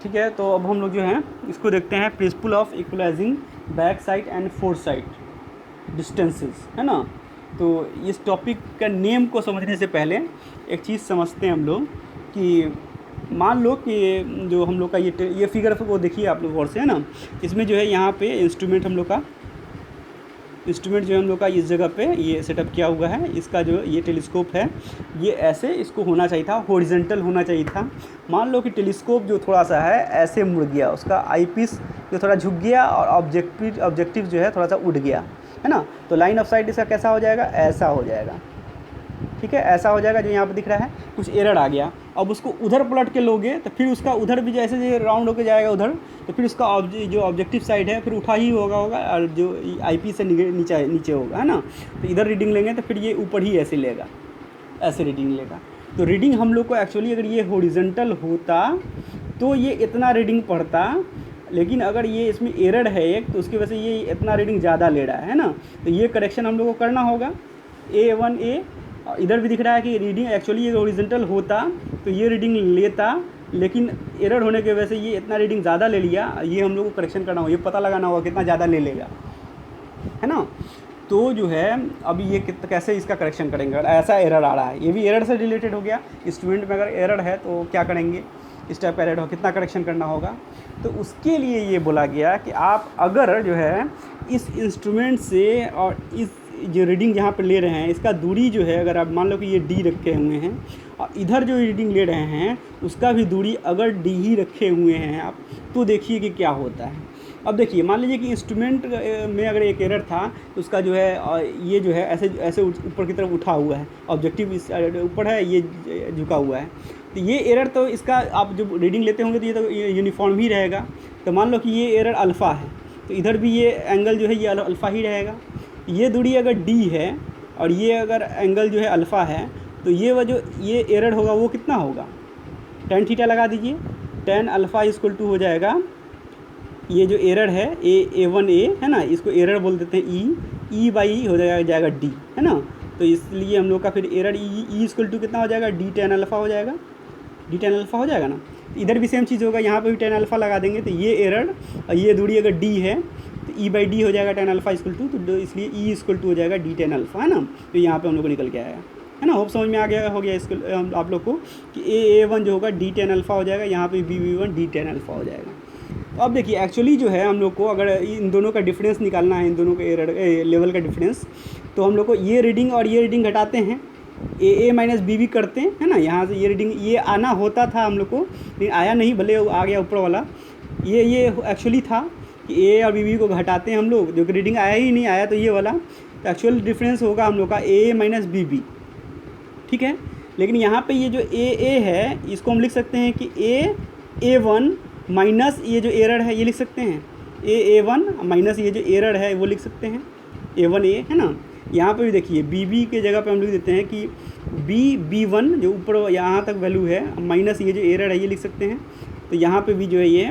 ठीक है, तो अब हम लोग जो हैं इसको देखते हैं, principle of equalising back side and fore side distances, है ना। तो इस टॉपिक का नेम को समझने से पहले एक चीज़ समझते हैं हम लोग कि मान लो कि जो हम लोग का ये फिगर को देखिए आप लोग और से, है ना। इसमें जो है यहाँ पे इंस्ट्रूमेंट हम लोग का इंस्ट्रूमेंट जो है हम लोग का इस जगह पे ये सेटअप किया हुआ है। इसका जो ये टेलीस्कोप है ये ऐसे इसको होना चाहिए था, हॉरिजॉन्टल होना चाहिए था। मान लो कि टेलीस्कोप जो थोड़ा सा है ऐसे मुड़ गया, उसका आई पीस जो थोड़ा झुक गया और ऑब्जेक्टिव जो है थोड़ा सा उड़ गया, है ना। तो लाइन ऑफ साइट इसका कैसा हो जाएगा, ऐसा हो जाएगा, ठीक है, ऐसा हो जाएगा। जो यहाँ पे दिख रहा है कुछ एरर आ गया। अब उसको उधर पलट के लोगे तो फिर उसका उधर भी जैसे राउंड होके जाएगा उधर, तो फिर उसका जो ऑब्जेक्टिव साइड है फिर उठा ही होगा और जो आईपी से नीचे होगा, है ना। तो इधर रीडिंग लेंगे तो फिर ये ऊपर ही ऐसे लेगा, ऐसे रीडिंग लेगा। तो रीडिंग हम लोग को एक्चुअली अगर ये हॉरिजॉन्टल होता तो ये इतना रीडिंग पढ़ता, लेकिन अगर ये इसमें एरर है एक तो उसकी वजह से ये इतना रीडिंग ज़्यादा ले रहा है ना। तो ये करेक्शन हम लोग को करना होगा। A1A इधर भी दिख रहा है कि रीडिंग एक्चुअली ये हॉरिजॉन्टल होता तो ये रीडिंग लेता, लेकिन एरर होने की वजह से ये इतना रीडिंग ज़्यादा ले लिया। ये हम लोग को करेक्शन करना होगा, ये पता लगाना होगा कितना ज़्यादा ले लेगा, है ना। तो जो है अभी ये कैसे इसका करेक्शन करेंगे। अगर ऐसा एरर आ रहा है, ये भी एरर से रिलेटेड हो गया। स्टूडेंट में अगर एरर है तो क्या करेंगे, इस टाइप का एरर हो कितना करेक्शन करना होगा। तो उसके लिए ये बोला गया कि आप अगर जो है इस इंस्ट्रूमेंट से और इस जो रीडिंग यहाँ पे ले रहे हैं इसका दूरी जो है, अगर आप मान लो कि ये डी रखे हुए हैं और इधर जो रीडिंग ले रहे हैं उसका भी दूरी अगर डी ही रखे हुए हैं आप, तो देखिए कि क्या होता है। अब देखिए मान लीजिए कि इंस्ट्रूमेंट में अगर एक एरर था तो उसका जो है ये जो है ऐसे ऐसे ऊपर की तरफ उठा हुआ है, ऑब्जेक्टिव इस ऊपर है, ये झुका हुआ है। तो ये एरर तो इसका आप जब रीडिंग लेते होंगे तो ये तो यूनिफॉर्म ही रहेगा। तो मान लो कि ये एरर अल्फ़ा है तो इधर भी ये एंगल जो है ये अल्फ़ा ही रहेगा। ये दूरी अगर डी है और ये अगर एंगल जो है अल्फ़ा है तो ये एरर होगा वो कितना होगा, tan थीटा लगा दीजिए। tan अल्फ़ा इक्वल टू हो जाएगा, ये जो एरर है A1A है ना, इसको एरर बोल देते हैं E बाई हो जाएगा D, है ना। तो इसलिए हम लोग का फिर एरर E इक्वल टू कितना हो जाएगा, D tan अल्फ़ा हो जाएगा, D tan अल्फ़ा हो जाएगा ना। इधर भी सेम चीज़ होगा, यहाँ पे भी tan अल्फ़ा लगा देंगे। तो ये एरर और ये दूरी अगर D है तो E बाई डी हो जाएगा tan अल्फ़ा इक्वल टू, तो इसलिए E इक्वल टू हो जाएगा D tan अल्फ़ा, है ना। तो यहाँ पे हम लोग को निकल के आएगा, है ना। होप समझ में आ गया हो गया इसको आप लोग को कि A1 जो होगा D tan अल्फ़ा हो जाएगा, यहाँ पे B1 D tan अल्फ़ा हो जाएगा। तो अब देखिए एक्चुअली जो है हम लोग को अगर इन दोनों का डिफरेंस निकालना है, इन दोनों के एरर लेवल का डिफरेंस, तो हम लोग को ये रीडिंग और ये रीडिंग घटाते हैं, AA माइनस BB करते हैं, है ना। यहाँ से ये रीडिंग ये आना होता था हम लोग को, लेकिन आया नहीं, भले आ गया ऊपर वाला। ये एक्चुअली था कि AA और BB को घटाते हैं हम लोग, जो कि रीडिंग आया ही नहीं, आया तो ये वाला। तो एक्चुअल डिफरेंस होगा हम लोग का AA माइनस BB, ठीक है। लेकिन यहाँ पे ये जो AA है इसको हम लिख सकते हैं कि A1 माइनस ये जो एरर है ये लिख सकते हैं, A1 माइनस ये जो एरर है वो लिख सकते हैं A1A, है ना। यहाँ पे भी देखिए BB के जगह पे हम लिख देते हैं कि B1 जो ऊपर यहाँ तक वैल्यू है माइनस ये जो एरर है ये लिख सकते हैं। तो यहाँ पे भी जो है ये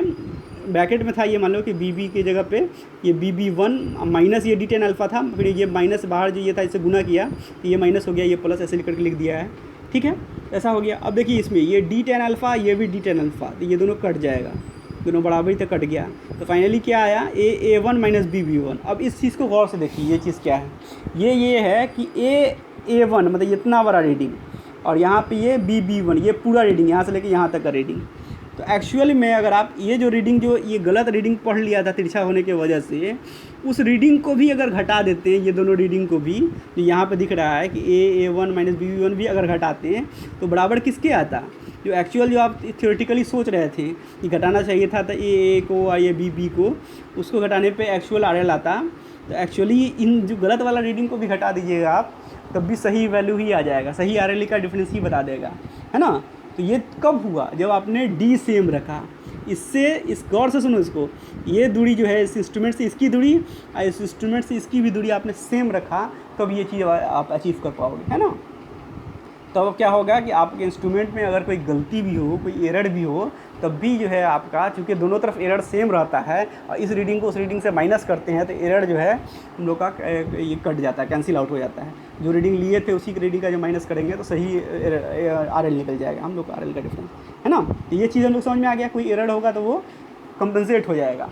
ब्रैकेट में था, ये मान लो कि BB के जगह पे ये BB1 माइनस ये D tan अल्फ़ा था, फिर ये माइनस बाहर जो ये था इससे गुना किया तो ये माइनस हो गया, ये प्लस ऐसे करके लिख दिया है, ठीक है। ऐसा हो गया। अब देखिए इसमें ये D tan अल्फ़ा ये भी D tan अल्फ़ा, तो ये दोनों कट जाएगा, दोनों बराबरी तक कट गया। तो फाइनली क्या आया, A1 माइनस BB1। अब इस चीज़ को गौर से देखिए, ये चीज़ क्या है, ये है कि A1 मतलब इतना बड़ा रीडिंग और यहाँ पे ये BB1 ये पूरा रीडिंग यहाँ से लेके यहाँ तक का रीडिंग। तो एक्चुअली में अगर आप ये जो रीडिंग जो ये गलत रीडिंग पढ़ लिया था तिरछा होने की वजह से, उस रीडिंग को भी अगर घटा देते हैं, ये दोनों रीडिंग को भी जो यहाँ पे दिख रहा है कि A1 माइनस BB1 भी अगर घटाते हैं तो बराबर किसके आता, जो एक्चुअल जो आप थियोरेटिकली सोच रहे थे कि घटाना चाहिए था तो AA को और ये BB को, उसको घटाने पे एक्चुअल RL आता। तो एक्चुअली इन जो गलत वाला रीडिंग को भी घटा दीजिएगा आप तब भी सही वैल्यू ही आ जाएगा, सही RL का डिफरेंस ही बता देगा, है ना। तो ये कब हुआ, जब आपने D सेम रखा। इससे इस गौर से सुनो इसको, ये दूरी जो है इस इंस्ट्रूमेंट से इसकी दूरी और इस इंस्ट्रूमेंट से इसकी भी दूरी आपने सेम रखा, तब ये चीज़ आप अचीव कर पाओगे, है ना। तो अब क्या होगा कि आपके इंस्ट्रूमेंट में अगर कोई गलती भी हो, कोई एरर भी हो, तब भी जो है आपका, चूँकि दोनों तरफ एरर सेम रहता है और इस रीडिंग को उस रीडिंग से माइनस करते हैं तो एरर जो है हम लोग का ये कट जाता है, कैंसिल आउट हो जाता है। जो रीडिंग लिए थे उसी रीडिंग का जो माइनस करेंगे तो सही RL निकल जाएगा हम लोग का, RL का डिफरेंस। है ना। तो ये चीज़ हम लोग समझ में आ गया, कोई एरर होगा तो वो कंपनसेट हो जाएगा।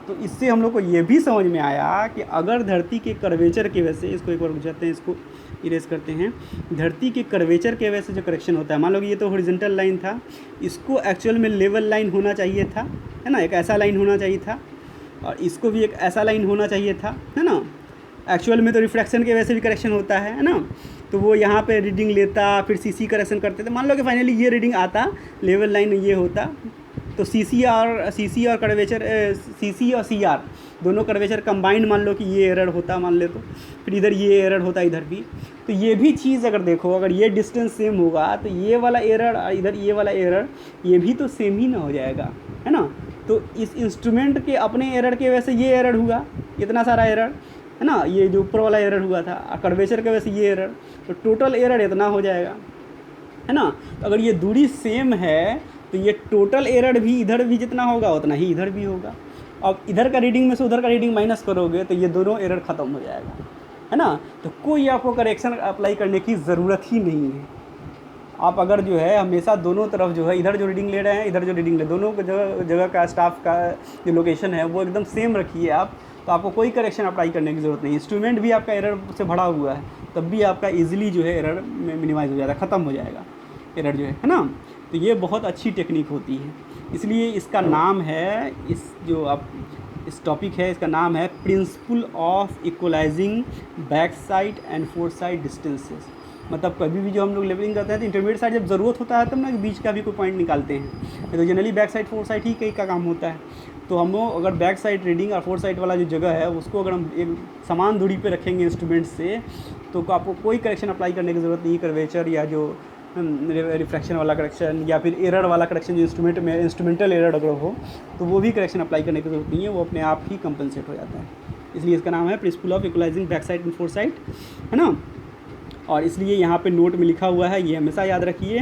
तो इससे हम लोग को ये भी समझ में आया कि अगर धरती के कर्वेचर की वजह से, इसको एक बार रुक जाते हैं, इसको इरेज करते हैं, धरती के कर्वेचर के वजह से जो करेक्शन होता है, मान लो कि ये तो हॉरिजॉन्टल लाइन था, इसको एक्चुअल में लेवल लाइन होना चाहिए था, है ना, एक ऐसा लाइन होना चाहिए था, और इसको भी एक ऐसा लाइन होना चाहिए था, है ना। एक्चुअल में तो रिफ्रैक्शन की वजह से भी करेक्शन होता है ना। तो वो यहाँ पे रीडिंग लेता, फिर सीसी करेक्शन करते थे, मान लो कि फाइनली ये रीडिंग आता, लेवल लाइन ये होता, तो सीसी और कर्वेचर, सीसी और सीआर दोनों कर्वेचर कंबाइंड मान लो कि ये एरर होता, मान ले तो फिर इधर ये एरर होता, इधर भी। तो ये भी चीज़ अगर देखो, अगर ये डिस्टेंस सेम होगा तो ये वाला एरर, इधर ये वाला एरर, ये भी तो सेम ही ना हो जाएगा, है ना। तो इस इंस्ट्रूमेंट के अपने एरर की वजह से ये एरर हुआ, इतना सारा एरर, है ना, ये जो ऊपर वाला एरर हुआ था, कर्वेचर की वजह से ये एरर, तो टोटल एरर इतना हो जाएगा, है ना। तो अगर ये दूरी सेम है तो ये टोटल एरर भी इधर भी जितना होगा उतना ही इधर भी होगा। अब इधर का रीडिंग में से उधर का रीडिंग माइनस करोगे तो ये दोनों एरर ख़त्म हो जाएगा, है ना। तो कोई आपको करेक्शन अप्लाई करने की ज़रूरत ही नहीं है। आप अगर जो है हमेशा दोनों तरफ जो है, इधर जो रीडिंग ले रहे हैं, इधर जो रीडिंग ले, दोनों जगह का स्टाफ का जो लोकेशन है वो एकदम सेम रखिए आप, तो आपको कोई करेक्शन अप्लाई करने की ज़रूरत नहीं। इंस्ट्रूमेंट भी आपका एरर से भरा हुआ है, तब भी आपका ईजिली जो है एरर मिनिमाइज़ हो जाएगा, ख़त्म हो जाएगा एरर जो है ना। तो ये बहुत अच्छी टेक्निक होती है, इसलिए इसका नाम है, इस टॉपिक है, इसका नाम है principle of equalising back side and fore side distances. मतलब कभी भी जो हम लोग लेवलिंग करते हैं तो इंटरमीडिएट साइड जब ज़रूरत होता है तब ना बीच का भी कोई पॉइंट निकालते हैं, तो generally back side fore side ही कई का काम होता है। तो हम लोग अगर बैक साइड रीडिंग और फोर साइड वाला जो जगह है उसको अगर हम एक समान दूरी पे रखेंगे इंस्ट्रूमेंट से, तो आपको कोई करेक्शन अप्लाई करने की ज़रूरत नहीं। कर्वेचर या जो रिफ्रैक्शन वाला करेक्शन या फिर एरर वाला करेक्शन जो इंस्ट्रूमेंट में इंस्ट्रूमेंटल एरर अगर हो तो वो भी करेक्शन अप्लाई करने की ज़रूरत नहीं है, वो अपने आप ही कंपनसेट हो जाता है। इसलिए इसका नाम है principle of equalising back side and fore side, है ना। और इसलिए यहाँ पे नोट में लिखा हुआ है, ये हमेशा याद रखिए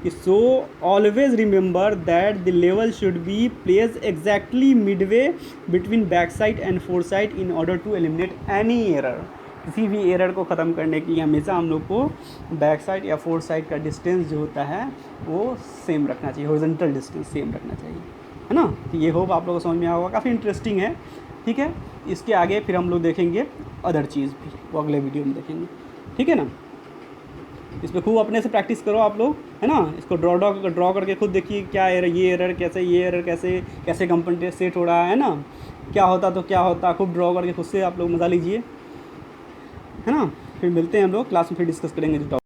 कि so always remember that the level should be place exactly midway between back side and fore side in order to eliminate any error. किसी भी एरर को ख़त्म करने के लिए हमेशा हम लोग को बैक साइड या फोर साइड का डिस्टेंस जो होता है वो सेम रखना चाहिए, हॉरिजॉन्टल डिस्टेंस सेम रखना चाहिए, है ना। तो ये होप आप लोगों को समझ में आया होगा, काफ़ी इंटरेस्टिंग है, ठीक है। इसके आगे फिर हम लोग देखेंगे अदर चीज़ भी, वो अगले वीडियो में देखेंगे, ठीक है ना। इस पर खूब अपने से प्रैक्टिस करो आप लोग, है ना। इसको ड्रॉ करके खुद देखिए क्या एरर, ये एरर कैसे, ये एरर कैसे कैसे कंपनसेट हो रहा है ना, क्या होता तो क्या होता, खूब ड्रॉ करके खुद से आप लोग मजा लीजिए, है ना। फिर मिलते हैं हम लोग क्लास में, फिर डिस्कस करेंगे जो